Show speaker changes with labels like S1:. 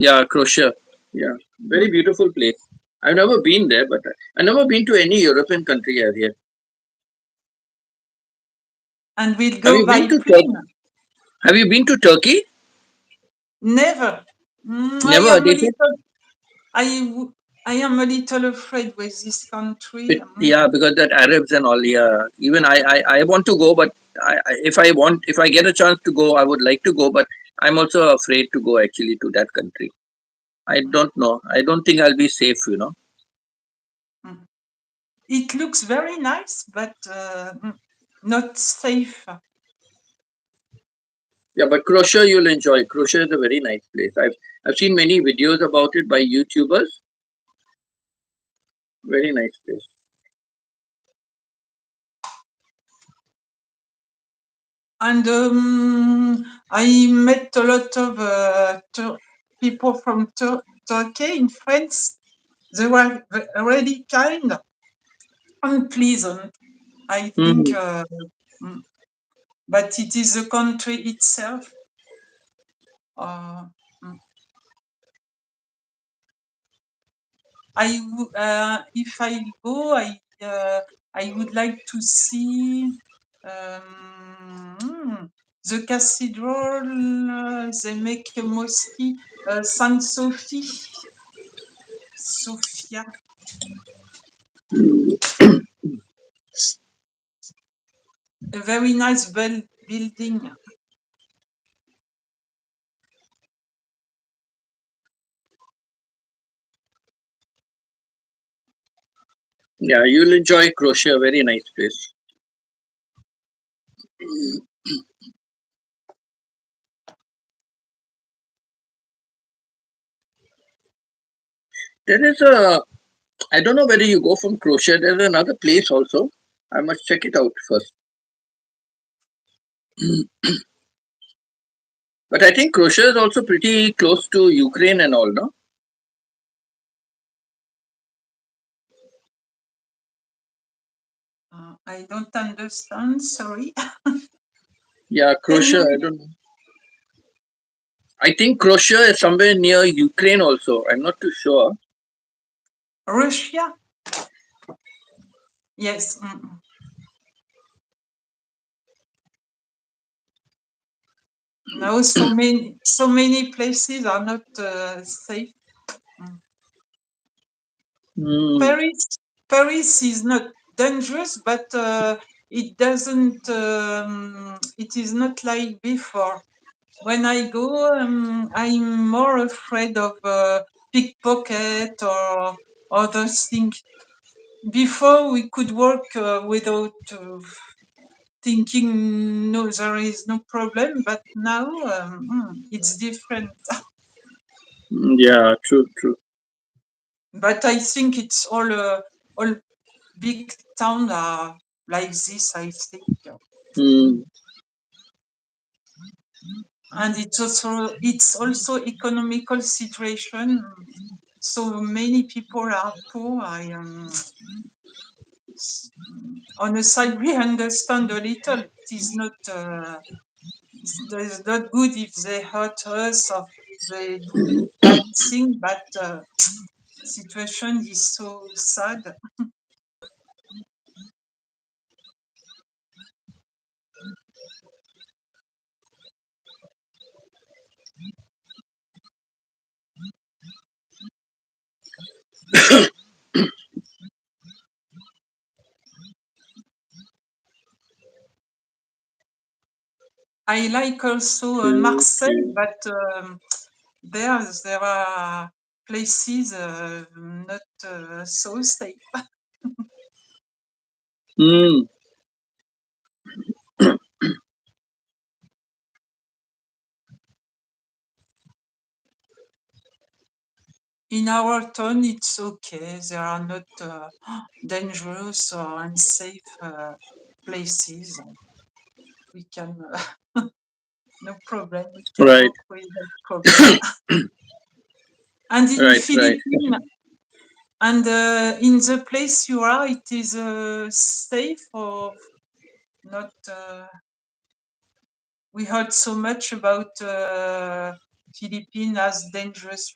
S1: Yeah, Croatia. Yeah, very beautiful place. I've never been there, but I've never been to any European country as yet.
S2: And we'll
S1: Have
S2: go
S1: you been
S2: by
S1: to Turkey?
S2: plane.
S1: Have you been to Turkey?
S2: Never. I
S1: Never.
S2: am a
S1: They say
S2: little. I w- I am a little afraid with this country.
S1: yeah, because that Arabs and all. Yeah, even I want to go, but if I get a chance to go, I would like to go, but I'm also afraid to go actually to that country. I don't know. I don't think I'll be safe. You know.
S2: Mm. It looks very nice, but not safe.
S1: Yeah, but Croatia you'll enjoy. Croatia is a very nice place. I've seen many videos about it by YouTubers. Very nice place.
S2: And I met a lot of people from Turkey in France. They were really kind and pleasant, I think.
S1: Hmm.
S2: Mm, but it is the country itself. Uh, mm. If I go, I would like to see the cathedral. They make a mosque, Saint Sophie, Sophia, a very nice building.
S1: Yeah, you'll enjoy Croatia. Very nice place. There is a. I don't know whether you go from Croatia. There's another place also. I must check it out first. But I think Croatia is also pretty close to Ukraine and all, no?
S2: I don't understand. Sorry.
S1: Yeah,
S2: Can
S1: Croatia.
S2: you
S1: I don't know. I think Croatia is somewhere near Ukraine also. I'm not too sure.
S2: Russia? Yes. No, so many places are not safe. Mm.
S1: Hmm.
S2: Paris, Paris is not dangerous, but it doesn't. It is not like before. When I go, I'm more afraid of pickpocket or other things. Before we could work without thinking no, there is no problem, but now it's different.
S1: Yeah, true, true.
S2: But I think it's all big town are like this, I think.
S1: Hmm.
S2: And it's also economical situation. So many people are poor. On a side we understand a little. It's not good if they hurt us or they do bad thing, but situation is so sad. I like also
S1: True,
S2: Marseille,
S1: true.
S2: but there are places not so safe.
S1: Hmm.
S2: In our town, it's okay. There are not dangerous or unsafe places. We can, no problem. We can
S1: Right,
S2: walk without problem. And in
S1: right, right.
S2: Philippines, and in the place you are, it is safe or not? We heard so much about Philippines as dangerous